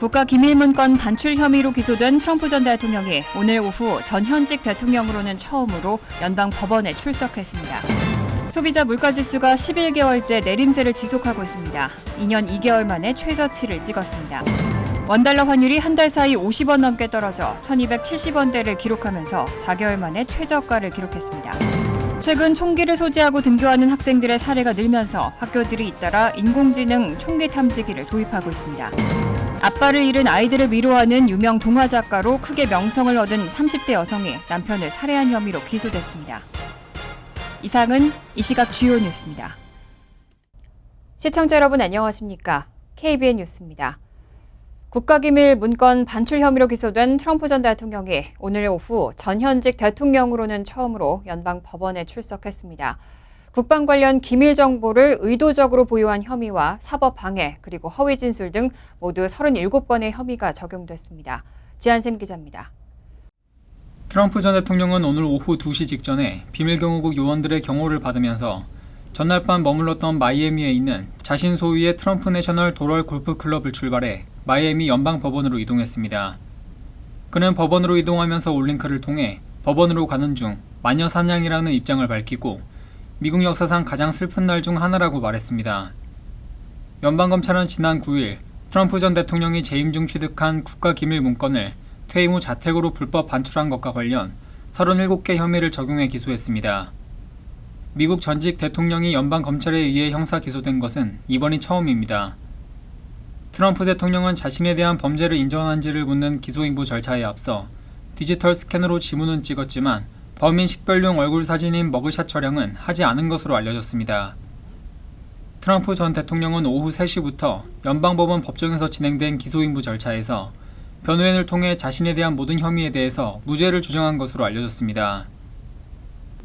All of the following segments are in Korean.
국가기밀문건 반출 혐의로 기소된 트럼프 전 대통령이 오늘 오후 전현직 대통령으로는 처음으로 연방 법원에 출석했습니다. 소비자 물가지수가 11개월째 내림세를 지속하고 있습니다. 2년 2개월 만에 최저치를 찍었습니다. 원달러 환율이 한 달 사이 50원 넘게 떨어져 1270원대를 기록하면서 4개월 만에 최저가를 기록했습니다. 최근 총기를 소지하고 등교하는 학생들의 사례가 늘면서 학교들이 잇따라 인공지능 총기 탐지기를 도입하고 있습니다. 아빠를 잃은 아이들을 위로하는 유명 동화 작가로 크게 명성을 얻은 30대 여성이 남편을 살해한 혐의로 기소됐습니다. 이상은 이 시각 주요 뉴스입니다. 시청자 여러분 안녕하십니까? KBN 뉴스입니다. 국가기밀 문건 반출 혐의로 기소된 트럼프 전 대통령이 오늘 오후 전현직 대통령으로는 처음으로 연방 법원에 출석했습니다. 국방 관련 기밀 정보를 의도적으로 보유한 혐의와 사법 방해 그리고 허위 진술 등 모두 37건의 혐의가 적용됐습니다. 지한샘 기자입니다. 트럼프 전 대통령은 오늘 오후 2시 직전에 비밀경호국 요원들의 경호를 받으면서 전날 밤 머물렀던 마이애미에 있는 자신 소유의 트럼프 내셔널 도럴 골프 클럽을 출발해 마이애미 연방법원으로 이동했습니다. 그는 법원으로 이동하면서 올링크를 통해 법원으로 가는 중 마녀 사냥이라는 입장을 밝히고 미국 역사상 가장 슬픈 날 중 하나라고 말했습니다. 연방검찰은 지난 9일 트럼프 전 대통령이 재임 중 취득한 국가기밀 문건을 퇴임 후 자택으로 불법 반출한 것과 관련 37개 혐의를 적용해 기소했습니다. 미국 전직 대통령이 연방검찰에 의해 형사 기소된 것은 이번이 처음입니다. 트럼프 대통령은 자신에 대한 범죄를 인정한지를 묻는 기소인부 절차에 앞서 디지털 스캐너로 지문은 찍었지만 범인 식별용 얼굴 사진인 머그샷 촬영은 하지 않은 것으로 알려졌습니다. 트럼프 전 대통령은 오후 3시부터 연방법원 법정에서 진행된 기소인부 절차에서 변호인을 통해 자신에 대한 모든 혐의에 대해서 무죄를 주장한 것으로 알려졌습니다.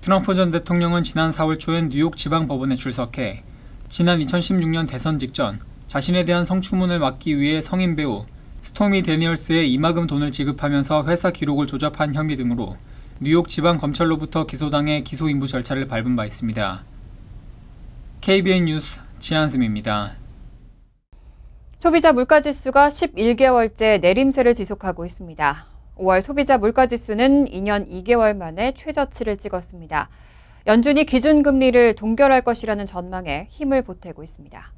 트럼프 전 대통령은 지난 4월 초엔 뉴욕 지방법원에 출석해 지난 2016년 대선 직전 자신에 대한 성추문을 막기 위해 성인 배우 스토미 데니얼스에 이마금 돈을 지급하면서 회사 기록을 조작한 혐의 등으로 뉴욕 지방검찰로부터 기소당해 기소인부 절차를 밟은 바 있습니다. KBN 뉴스 지한승입니다. 소비자 물가지수가 11개월째 내림세를 지속하고 있습니다. 5월 소비자 물가지수는 2년 2개월 만에 최저치를 찍었습니다. 연준이 기준금리를 동결할 것이라는 전망에 힘을 보태고 있습니다.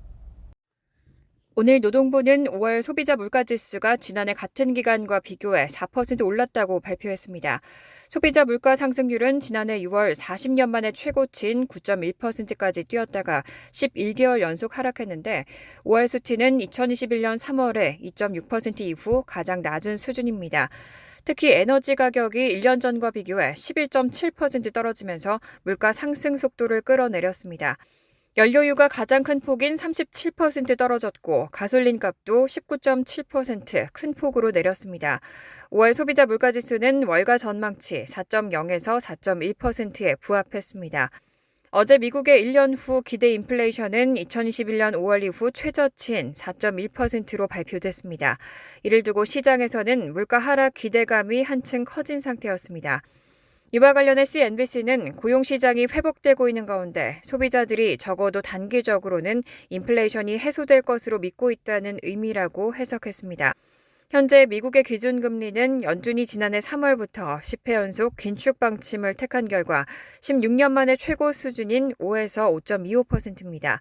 오늘 노동부는 5월 소비자 물가지수가 지난해 같은 기간과 비교해 4% 올랐다고 발표했습니다. 소비자 물가 상승률은 지난해 6월 40년 만에 최고치인 9.1%까지 뛰었다가 11개월 연속 하락했는데 5월 수치는 2021년 3월에 2.6% 이후 가장 낮은 수준입니다. 특히 에너지 가격이 1년 전과 비교해 11.7% 떨어지면서 물가 상승 속도를 끌어내렸습니다. 연료유가 가장 큰 폭인 37% 떨어졌고 가솔린 값도 19.7% 큰 폭으로 내렸습니다. 5월 소비자 물가지수는 월가 전망치 4.0에서 4.1%에 부합했습니다. 어제 미국의 1년 후 기대 인플레이션은 2021년 5월 이후 최저치인 4.1%로 발표됐습니다. 이를 두고 시장에서는 물가 하락 기대감이 한층 커진 상태였습니다. 이와 관련해 CNBC는 고용시장이 회복되고 있는 가운데 소비자들이 적어도 단기적으로는 인플레이션이 해소될 것으로 믿고 있다는 의미라고 해석했습니다. 현재 미국의 기준금리는 연준이 지난해 3월부터 10회 연속 긴축 방침을 택한 결과 16년 만에 최고 수준인 5에서 5.25%입니다.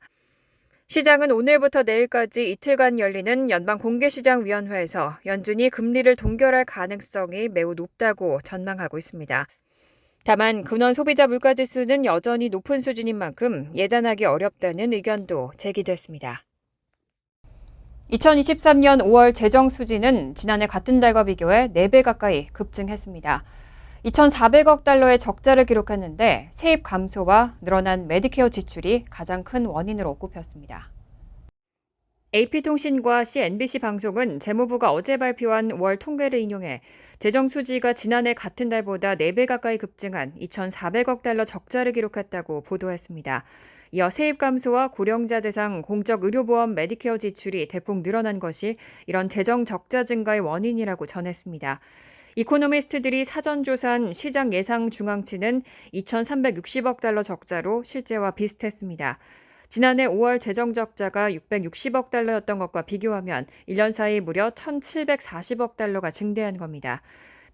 시장은 오늘부터 내일까지 이틀간 열리는 연방공개시장위원회에서 연준이 금리를 동결할 가능성이 매우 높다고 전망하고 있습니다. 다만 근원 소비자 물가지수는 여전히 높은 수준인 만큼 예단하기 어렵다는 의견도 제기됐습니다. 2023년 5월 재정 수지는 지난해 같은 달과 비교해 4배 가까이 급증했습니다. 2,400억 달러의 적자를 기록했는데 세입 감소와 늘어난 메디케어 지출이 가장 큰 원인으로 꼽혔습니다. AP통신과 CNBC 방송은 재무부가 어제 발표한 5월 통계를 인용해 재정 수지가 지난해 같은 달보다 4배 가까이 급증한 2,400억 달러 적자를 기록했다고 보도했습니다. 이어 세입 감소와 고령자 대상 공적 의료보험 메디케어 지출이 대폭 늘어난 것이 이런 재정 적자 증가의 원인이라고 전했습니다. 이코노미스트들이 사전 조사한 시장 예상 중앙치는 2,360억 달러 적자로 실제와 비슷했습니다. 지난해 5월 재정 적자가 660억 달러였던 것과 비교하면 1년 사이 무려 1,740억 달러가 증대한 겁니다.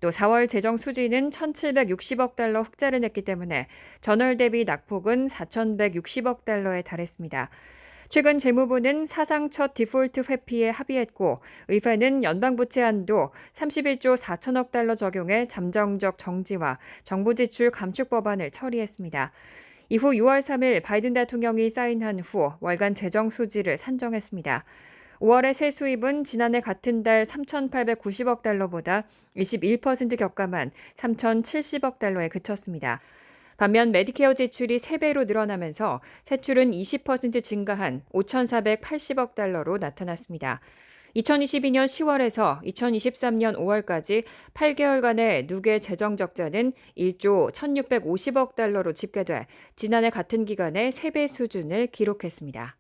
또 4월 재정 수지는 1,760억 달러 흑자를 냈기 때문에 전월 대비 낙폭은 4,160억 달러에 달했습니다. 최근 재무부는 사상 첫 디폴트 회피에 합의했고 의회는 연방부채 한도 31조 4천억 달러 적용해 잠정적 정지와 정부 지출 감축 법안을 처리했습니다. 이후 6월 3일 바이든 대통령이 사인한 후 월간 재정 수지를 산정했습니다. 5월의 세수입은 지난해 같은 달 3,890억 달러보다 21% 격감한 3,070억 달러에 그쳤습니다. 반면 메디케어 지출이 3배로 늘어나면서 세출은 20% 증가한 5,480억 달러로 나타났습니다. 2022년 10월에서 2023년 5월까지 8개월간의 누계 재정 적자는 1조 1,650억 달러로 집계돼 지난해 같은 기간의 3배 수준을 기록했습니다.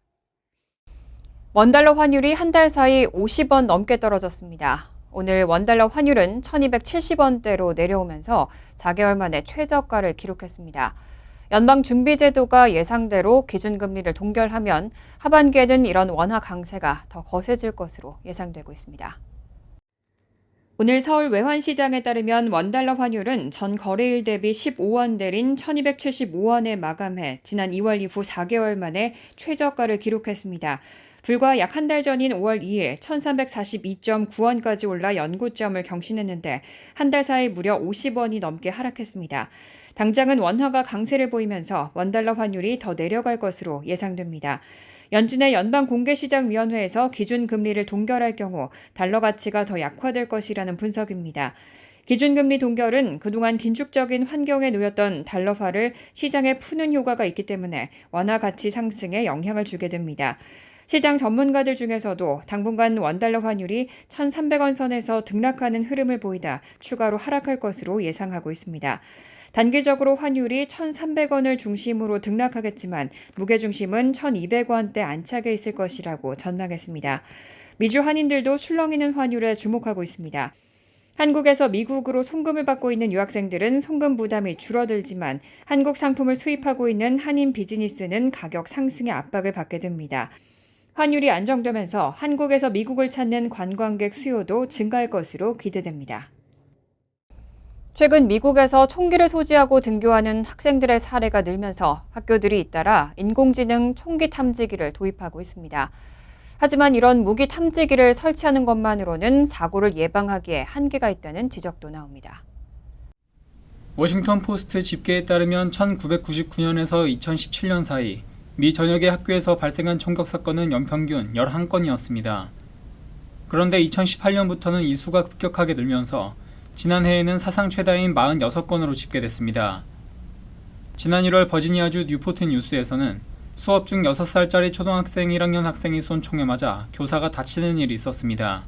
원달러 환율이 한 달 사이 50원 넘게 떨어졌습니다. 오늘 원달러 환율은 1,270원대로 내려오면서 4개월 만에 최저가를 기록했습니다. 연방준비제도가 예상대로 기준금리를 동결하면 하반기에는 이런 원화 강세가 더 거세질 것으로 예상되고 있습니다. 오늘 서울 외환시장에 따르면 원달러 환율은 전 거래일 대비 15원 내린 1,275원에 마감해 지난 2월 이후 4개월 만에 최저가를 기록했습니다. 불과 약 한 달 전인 5월 2일 1,342.9원까지 올라 연고점을 경신했는데 한 달 사이 무려 50원이 넘게 하락했습니다. 당장은 원화가 강세를 보이면서 원달러 환율이 더 내려갈 것으로 예상됩니다. 연준의 연방공개시장위원회에서 기준금리를 동결할 경우 달러 가치가 더 약화될 것이라는 분석입니다. 기준금리 동결은 그동안 긴축적인 환경에 놓였던 달러화를 시장에 푸는 효과가 있기 때문에 원화 가치 상승에 영향을 주게 됩니다. 시장 전문가들 중에서도 당분간 원달러 환율이 1,300원 선에서 등락하는 흐름을 보이다 추가로 하락할 것으로 예상하고 있습니다. 단기적으로 환율이 1,300원을 중심으로 등락하겠지만 무게중심은 1,200원대 안착에 있을 것이라고 전망했습니다. 미주 한인들도 술렁이는 환율에 주목하고 있습니다. 한국에서 미국으로 송금을 받고 있는 유학생들은 송금 부담이 줄어들지만 한국 상품을 수입하고 있는 한인 비즈니스는 가격 상승의 압박을 받게 됩니다. 환율이 안정되면서 한국에서 미국을 찾는 관광객 수요도 증가할 것으로 기대됩니다. 최근 미국에서 총기를 소지하고 등교하는 학생들의 사례가 늘면서 학교들이 잇따라 인공지능 총기 탐지기를 도입하고 있습니다. 하지만 이런 무기 탐지기를 설치하는 것만으로는 사고를 예방하기에 한계가 있다는 지적도 나옵니다. 워싱턴 포스트 집계에 따르면 1999년에서 2017년 사이 미 전역의 학교에서 발생한 총격 사건은 연평균 11건이었습니다. 그런데 2018년부터는 이 수가 급격하게 늘면서 지난해에는 사상 최다인 46건으로 집계됐습니다. 지난 1월 버지니아주 뉴포트 뉴스에서는 수업 중 6살짜리 초등학생 1학년 학생이 쏜 총에 맞아 교사가 다치는 일이 있었습니다.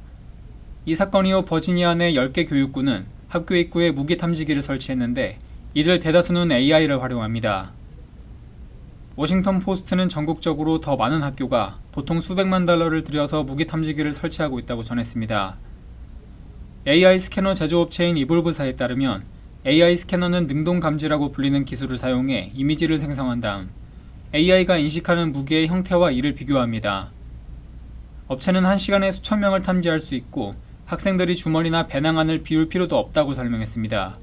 이 사건 이후 버지니아 내 10개 교육구는 학교 입구에 무기 탐지기를 설치했는데 이들 대다수는 AI를 활용합니다. 워싱턴 포스트는 전국적으로 더 많은 학교가 보통 수백만 달러를 들여서 무기 탐지기를 설치하고 있다고 전했습니다. AI 스캐너 제조업체인 이볼브사에 따르면 AI 스캐너는 능동 감지라고 불리는 기술을 사용해 이미지를 생성한 다음 AI가 인식하는 무기의 형태와 이를 비교합니다. 업체는 1시간에 수천 명을 탐지할 수 있고 학생들이 주머니나 배낭 안을 비울 필요도 없다고 설명했습니다.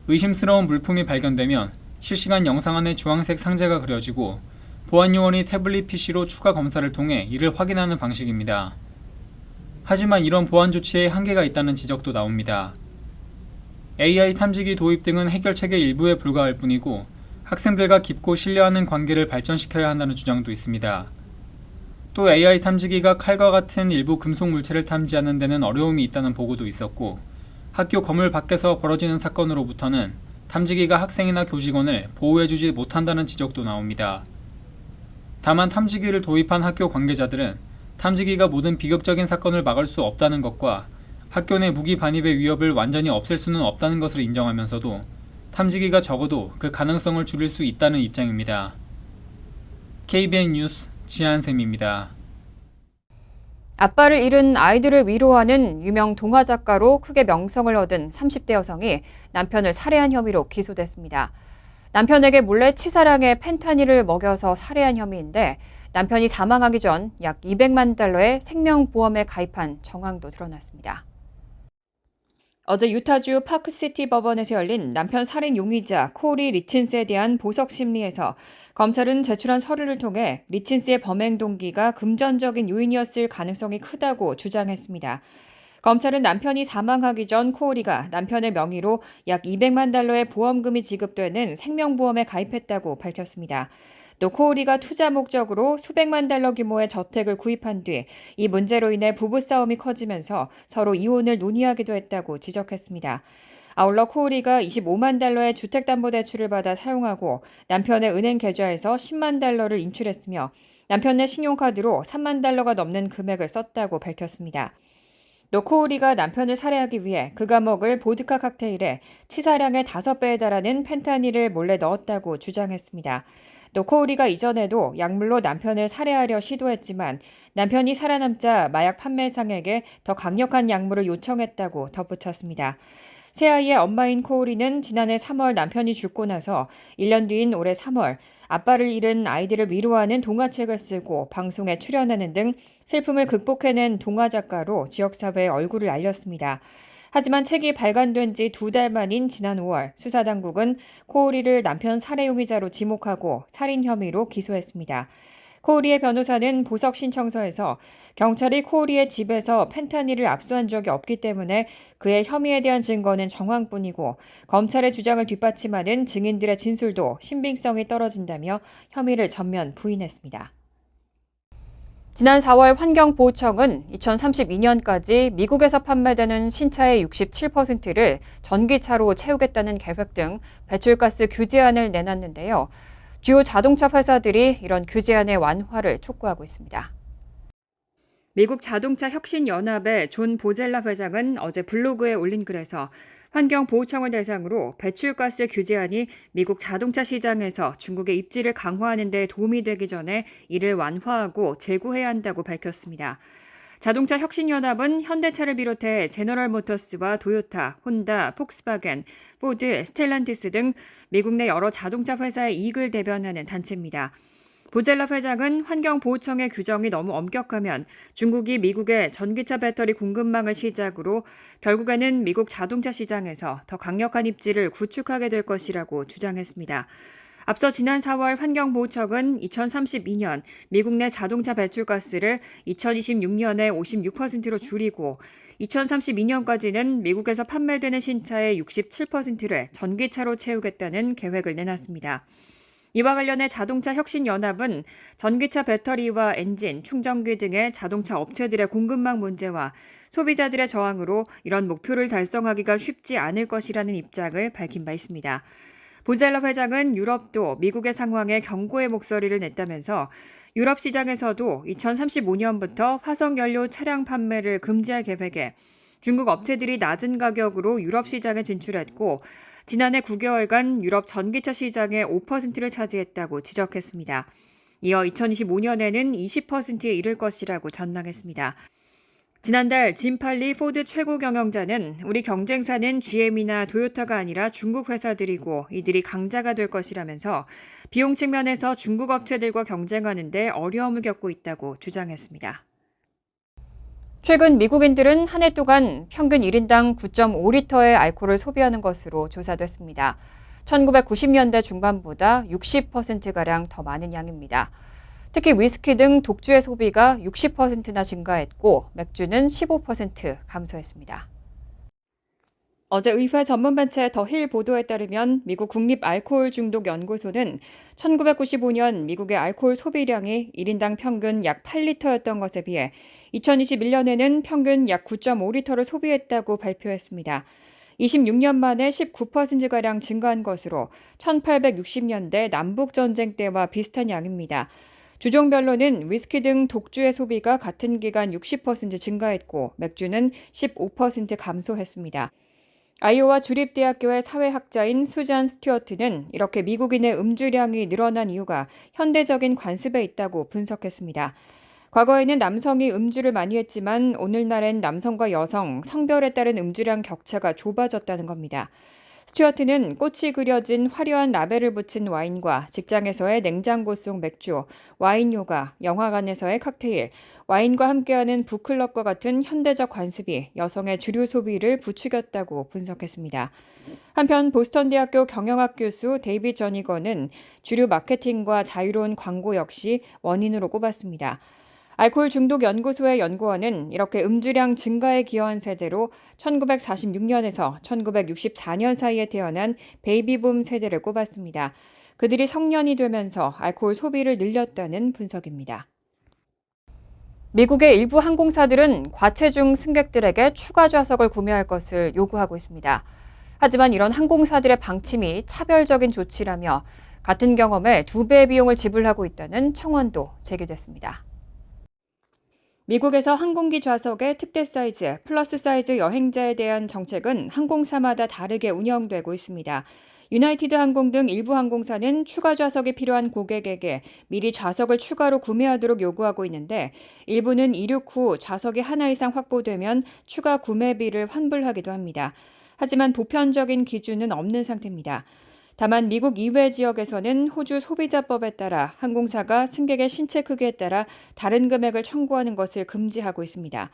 의심스러운 물품이 발견되면 실시간 영상 안에 주황색 상자가 그려지고 보안 요원이 태블릿 PC로 추가 검사를 통해 이를 확인하는 방식입니다. 하지만 이런 보안 조치에 한계가 있다는 지적도 나옵니다. AI 탐지기 도입 등은 해결책의 일부에 불과할 뿐이고 학생들과 깊고 신뢰하는 관계를 발전시켜야 한다는 주장도 있습니다. 또 AI 탐지기가 칼과 같은 일부 금속 물체를 탐지하는 데는 어려움이 있다는 보고도 있었고 학교 건물 밖에서 벌어지는 사건으로부터는 탐지기가 학생이나 교직원을 보호해주지 못한다는 지적도 나옵니다. 다만 탐지기를 도입한 학교 관계자들은 탐지기가 모든 비극적인 사건을 막을 수 없다는 것과 학교 내 무기 반입의 위협을 완전히 없앨 수는 없다는 것을 인정하면서도 탐지기가 적어도 그 가능성을 줄일 수 있다는 입장입니다. KBN 뉴스 지한샘입니다. 아빠를 잃은 아이들을 위로하는 유명 동화 작가로 크게 명성을 얻은 30대 여성이 남편을 살해한 혐의로 기소됐습니다. 남편에게 몰래 치사량의 펜타닐을 먹여서 살해한 혐의인데 남편이 사망하기 전 약 200만 달러의 생명보험에 가입한 정황도 드러났습니다. 어제 유타주 파크시티 법원에서 열린 남편 살인 용의자 코리 리친스에 대한 보석 심리에서 검찰은 제출한 서류를 통해 리친스의 범행 동기가 금전적인 요인이었을 가능성이 크다고 주장했습니다. 검찰은 남편이 사망하기 전 코리가 남편의 명의로 약 200만 달러의 보험금이 지급되는 생명보험에 가입했다고 밝혔습니다. 또 코리가 투자 목적으로 수백만 달러 규모의 저택을 구입한 뒤 이 문제로 인해 부부싸움이 커지면서 서로 이혼을 논의하기도 했다고 지적했습니다. 아울러 코리가 25만 달러의 주택담보대출을 받아 사용하고 남편의 은행 계좌에서 10만 달러를 인출했으며 남편의 신용카드로 3만 달러가 넘는 금액을 썼다고 밝혔습니다. 또 코우리가 남편을 살해하기 위해 그가 먹을 보드카 칵테일에 치사량의 5배에 달하는 펜타닐을 몰래 넣었다고 주장했습니다. 또 코우리가 이전에도 약물로 남편을 살해하려 시도했지만 남편이 살아남자 마약 판매상에게 더 강력한 약물을 요청했다고 덧붙였습니다. 새아이의 엄마인 코우리는 지난해 3월 남편이 죽고 나서 1년 뒤인 올해 3월 아빠를 잃은 아이들을 위로하는 동화책을 쓰고 방송에 출연하는 등 슬픔을 극복해낸 동화작가로 지역사회에 얼굴을 알렸습니다. 하지만 책이 발간된 지 2달 만인 지난 5월 수사당국은 코우리를 남편 살해 용의자로 지목하고 살인 혐의로 기소했습니다. 코우리의 변호사는 보석 신청서에서 경찰이 코우리의 집에서 펜타닐을 압수한 적이 없기 때문에 그의 혐의에 대한 증거는 정황뿐이고 검찰의 주장을 뒷받침하는 증인들의 진술도 신빙성이 떨어진다며 혐의를 전면 부인했습니다. 지난 4월 환경보호청은 2032년까지 미국에서 판매되는 신차의 67%를 전기차로 채우겠다는 계획 등 배출가스 규제안을 내놨는데요. 주요 자동차 회사들이 이런 규제안의 완화를 촉구하고 있습니다. 미국 자동차 혁신연합의 존 보젤라 회장은 어제 블로그에 올린 글에서 환경보호청을 대상으로 배출가스 규제안이 미국 자동차 시장에서 중국의 입지를 강화하는 데 도움이 되기 전에 이를 완화하고 재고해야 한다고 밝혔습니다. 자동차 혁신연합은 현대차를 비롯해 제너럴모터스와 도요타, 혼다, 폭스바겐, 포드, 스텔란티스 등 미국 내 여러 자동차 회사의 이익을 대변하는 단체입니다. 보젤라 회장은 환경보호청의 규정이 너무 엄격하면 중국이 미국의 전기차 배터리 공급망을 시작으로 결국에는 미국 자동차 시장에서 더 강력한 입지를 구축하게 될 것이라고 주장했습니다. 앞서 지난 4월 환경보호청은 2032년 미국 내 자동차 배출가스를 2026년에 56%로 줄이고 2032년까지는 미국에서 판매되는 신차의 67%를 전기차로 채우겠다는 계획을 내놨습니다. 이와 관련해 자동차 혁신연합은 전기차 배터리와 엔진, 충전기 등의 자동차 업체들의 공급망 문제와 소비자들의 저항으로 이런 목표를 달성하기가 쉽지 않을 것이라는 입장을 밝힌 바 있습니다. 보젤라 회장은 유럽도 미국의 상황에 경고의 목소리를 냈다면서 유럽 시장에서도 2035년부터 화석연료 차량 판매를 금지할 계획에 중국 업체들이 낮은 가격으로 유럽 시장에 진출했고 지난해 9개월간 유럽 전기차 시장의 5%를 차지했다고 지적했습니다. 이어 2025년에는 20%에 이를 것이라고 전망했습니다. 지난달 짐 팔리 포드 최고 경영자는 우리 경쟁사는 GM이나 도요타가 아니라 중국 회사들이고 이들이 강자가 될 것이라면서 비용 측면에서 중국 업체들과 경쟁하는 데 어려움을 겪고 있다고 주장했습니다. 최근 미국인들은 한 해 동안 평균 1인당 9.5리터의 알코올을 소비하는 것으로 조사됐습니다. 1990년대 중반보다 60%가량 더 많은 양입니다. 특히 위스키 등 독주의 소비가 60%나 증가했고 맥주는 15% 감소했습니다. 어제 의회 전문단체 더힐 보도에 따르면 미국 국립알코올중독연구소는 1995년 미국의 알코올 소비량이 1인당 평균 약 8리터였던 것에 비해 2021년에는 평균 약 9.5리터를 소비했다고 발표했습니다. 26년 만에 19%가량 증가한 것으로 1860년대 남북전쟁 때와 비슷한 양입니다. 주종별로는 위스키 등 독주의 소비가 같은 기간 60% 증가했고 맥주는 15% 감소했습니다. 아이오와 주립대학교의 사회학자인 수잔 스튜어트는 이렇게 미국인의 음주량이 늘어난 이유가 현대적인 관습에 있다고 분석했습니다. 과거에는 남성이 음주를 많이 했지만 오늘날엔 남성과 여성, 성별에 따른 음주량 격차가 좁아졌다는 겁니다. 스튜어트는 꽃이 그려진 화려한 라벨을 붙인 와인과 직장에서의 냉장고 속 맥주, 와인 요가, 영화관에서의 칵테일, 와인과 함께하는 북클럽과 같은 현대적 관습이 여성의 주류 소비를 부추겼다고 분석했습니다. 한편 보스턴 대학교 경영학 교수 데이빗 저니거는 주류 마케팅과 자유로운 광고 역시 원인으로 꼽았습니다. 알코올 중독 연구소의 연구원은 이렇게 음주량 증가에 기여한 세대로 1946년에서 1964년 사이에 태어난 베이비붐 세대를 꼽았습니다. 그들이 성년이 되면서 알코올 소비를 늘렸다는 분석입니다. 미국의 일부 항공사들은 과체중 승객들에게 추가 좌석을 구매할 것을 요구하고 있습니다. 하지만 이런 항공사들의 방침이 차별적인 조치라며 같은 경험에 2배의 비용을 지불하고 있다는 청원도 제기됐습니다. 미국에서 항공기 좌석의 특대 사이즈, 플러스 사이즈 여행자에 대한 정책은 항공사마다 다르게 운영되고 있습니다. 유나이티드 항공 등 일부 항공사는 추가 좌석이 필요한 고객에게 미리 좌석을 추가로 구매하도록 요구하고 있는데 일부는 이륙 후 좌석이 하나 이상 확보되면 추가 구매비를 환불하기도 합니다. 하지만 보편적인 기준은 없는 상태입니다. 다만 미국 이외 지역에서는 호주 소비자법에 따라 항공사가 승객의 신체 크기에 따라 다른 금액을 청구하는 것을 금지하고 있습니다.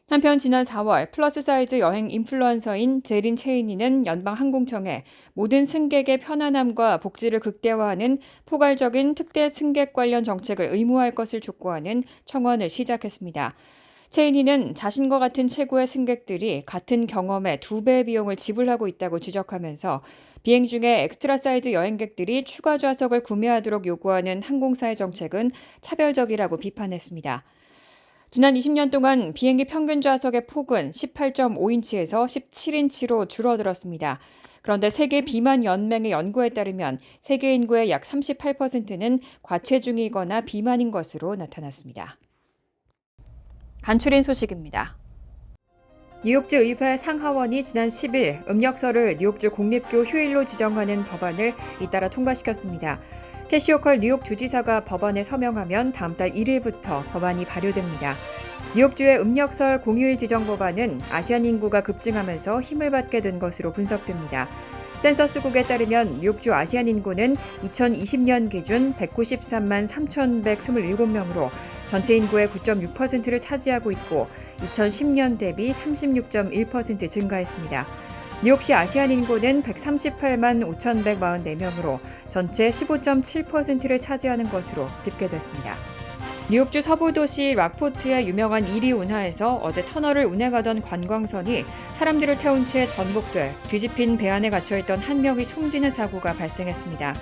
한편 지난 4월 플러스 사이즈 여행 인플루언서인 제린 체이니는 연방항공청에 모든 승객의 편안함과 복지를 극대화하는 포괄적인 특대 승객 관련 정책을 의무화할 것을 촉구하는 청원을 시작했습니다. 체이니는 자신과 같은 체구의 승객들이 같은 경험에 2배의 비용을 지불하고 있다고 지적하면서 비행 중에 엑스트라 사이즈 여행객들이 추가 좌석을 구매하도록 요구하는 항공사의 정책은 차별적이라고 비판했습니다. 지난 20년 동안 비행기 평균 좌석의 폭은 18.5인치에서 17인치로 줄어들었습니다. 그런데 세계 비만 연맹의 연구에 따르면 세계 인구의 약 38%는 과체중이거나 비만인 것으로 나타났습니다. 간추린 소식입니다. 뉴욕주 의회 상하원이 지난 10일 음력설을 뉴욕주 공립교 휴일로 지정하는 법안을 잇따라 통과시켰습니다. 캐시 호컬 뉴욕 주지사가 법안에 서명하면 다음 달 1일부터 법안이 발효됩니다. 뉴욕주의 음력설 공휴일 지정 법안은 아시안 인구가 급증하면서 힘을 받게 된 것으로 분석됩니다. 센서스국에 따르면 뉴욕주 아시안 인구는 2020년 기준 193만 3,127명으로 전체 인구의 9.6%를 차지하고 있고 2010년 대비 36.1% 증가했습니다. 뉴욕시 아시안 인구는 138만 5,144명으로 전체 15.7%를 차지하는 것으로 집계됐습니다. 뉴욕주 서부도시 락포트의 유명한 이리 운하에서 어제 터널을 운행하던 관광선이 사람들을 태운 채 전복돼 뒤집힌 배 안에 갇혀있던 한 명이 숨지는 사고가 발생했습니다.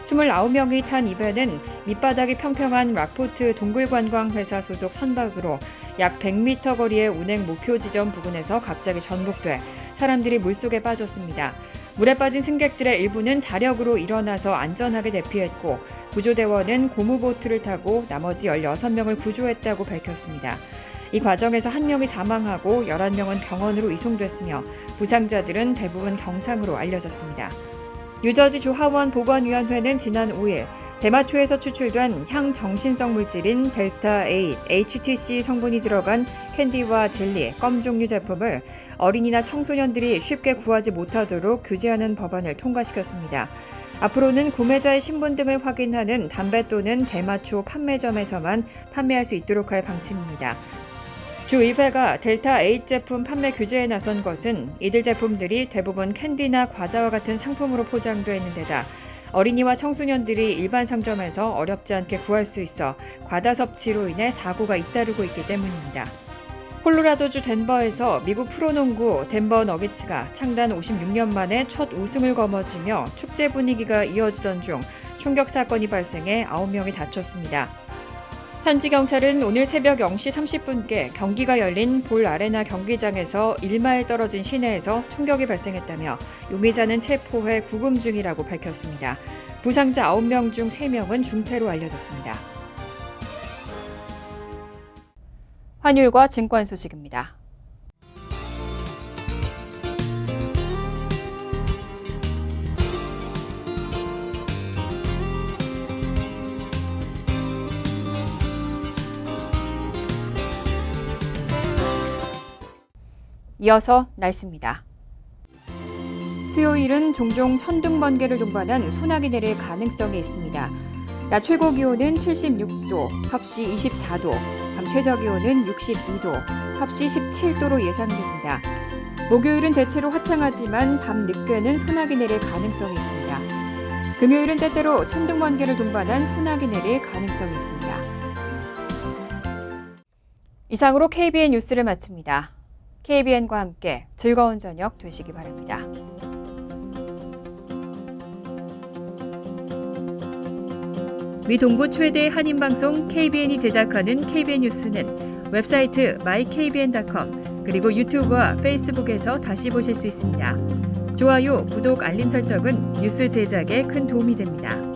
29명이 탄 이 배는 밑바닥이 평평한 락포트 동굴관광회사 소속 선박으로 약 100m 거리의 운행 목표 지점 부근에서 갑자기 전복돼 사람들이 물속에 빠졌습니다. 물에 빠진 승객들의 일부는 자력으로 일어나서 안전하게 대피했고 구조대원은 고무보트를 타고 나머지 16명을 구조했다고 밝혔습니다. 이 과정에서 한 명이 사망하고 11명은 병원으로 이송됐으며 부상자들은 대부분 경상으로 알려졌습니다. 뉴저지주 하원 보건위원회는 지난 5일 대마초에서 추출된 향정신성 물질인 델타-8, HTC 성분이 들어간 캔디와 젤리, 껌 종류 제품을 어린이나 청소년들이 쉽게 구하지 못하도록 규제하는 법안을 통과시켰습니다. 앞으로는 구매자의 신분 등을 확인하는 담배 또는 대마초 판매점에서만 판매할 수 있도록 할 방침입니다. 주의회가 델타-8 제품 판매 규제에 나선 것은 이들 제품들이 대부분 캔디나 과자와 같은 상품으로 포장되어 있는 데다 어린이와 청소년들이 일반 상점에서 어렵지 않게 구할 수 있어 과다 섭취로 인해 사고가 잇따르고 있기 때문입니다. 콜로라도주 덴버에서 미국 프로농구 덴버 너기츠가 창단 56년 만에 첫 우승을 거머쥐며 축제 분위기가 이어지던 중 총격 사건이 발생해 9명이 다쳤습니다. 현지 경찰은 오늘 새벽 0시 30분께 경기가 열린 볼 아레나 경기장에서 1마일 떨어진 시내에서 총격이 발생했다며 용의자는 체포해 구금 중이라고 밝혔습니다. 부상자 9명 중 3명은 중태로 알려졌습니다. 환율과 증권 소식입니다. 이어서 날씨입니다. 수요일은 종종 천둥 번개를 동반한 소나기 내릴 가능성이 있습니다. 낮 최고 기온은 76도, 섭씨 24도, 밤 최저 기온은 62도, 섭씨 17도로 예상됩니다. 목요일은 대체로 화창하지만 밤 늦게는 소나기 내릴 가능성이 있습니다. 금요일은 때때로 천둥 번개를 동반한 소나기 내릴 가능성이 있습니다. 이상으로 KBN 뉴스를 마칩니다. KBN과 함께 즐거운 저녁 되시기 바랍니다. 미 동부 최대 한인방송 KBN이 제작하는 KBN 뉴스는 웹사이트 mykbn.com 그리고 유튜브와 페이스북에서 다시 보실 수 있습니다. 좋아요, 구독, 알림 설정은 뉴스 제작에 큰 도움이 됩니다.